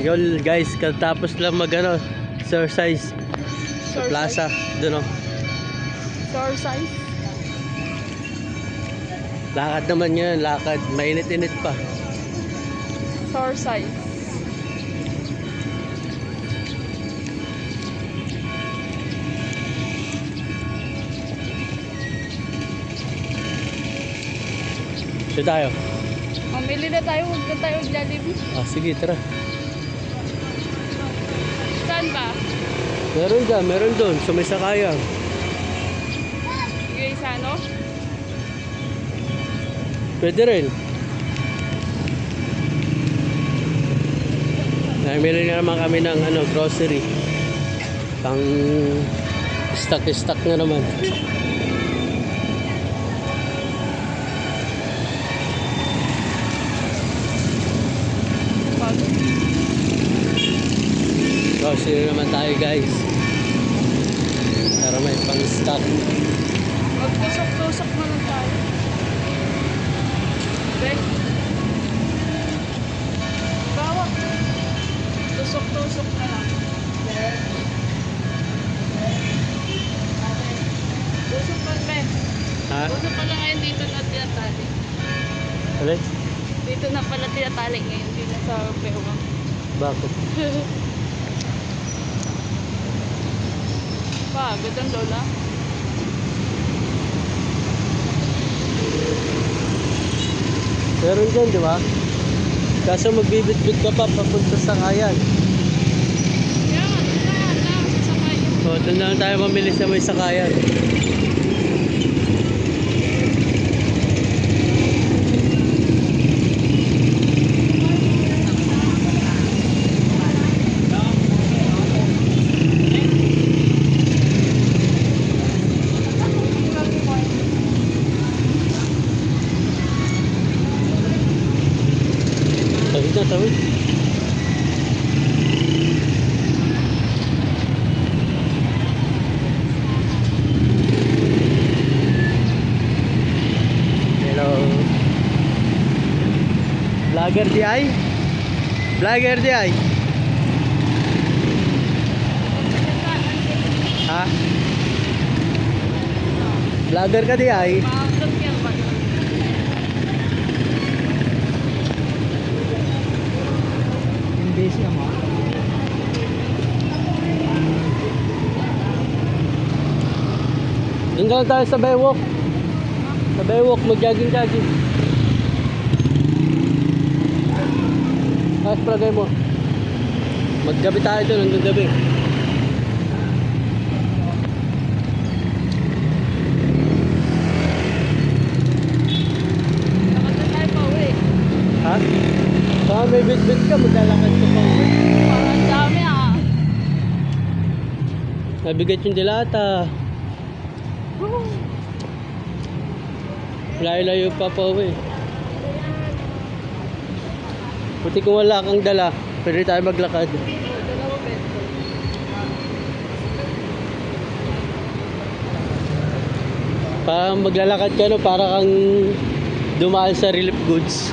Yun guys, katapos lang mag ano, exercise sa plaza, doon oh. Exercise. Lakad naman yun, lakad. Mainit-init pa. Exercise. So tayo. Mamili na tayo, huwag na tayo Jollibee. Ah, sige, tara. Saan ba? Meron dyan, meron doon. So may sakayan. Sige, sa ano? Pwede rin. Namili na naman kami ng ano, grocery. Pang stock na naman. Grocery naman tayo guys. Para may pang stock. Magtusok-tusok na lang tayo. Okay? Bawa. Tusok-tusok na lang. Tusok pa ba? Ha? Tusok pa lang ngayon dito na tinatali. Alin? Dito na pala tinatali ngayon. Dito na sa bewang. Bakit? Pagod ang lola. Meron dyan, di ba? Kaso magbibit-bit ka pa papunta sa kayan. Kaya nga, doon na lang sa sakayan. So, doon na lang tayo mamili sa may sakayan. Tawid na, tawid. Hello. Vlogger di ay? Vlogger di ay? Ha? Vlogger ka di ay? Pagod yan ba? Hindi siya mo. Doon lang tayo sa Baywalk. Sa Baywalk, mag-jogging-jogging. Tapos palagay mo. Maggabi tayo doon hanggang gabi. Takot na tayo pa uwi. Ha? Baka may bit-bit ka, maglalakad ka pa uwi. Parang dami ah. Nabigat yung dilata. Layo-layo pa pa uwi. Buti kung wala kang dala, pwede tayo maglakad. Dalawa peso. Parang maglalakad ka, no? Para kang dumaan sa relief goods.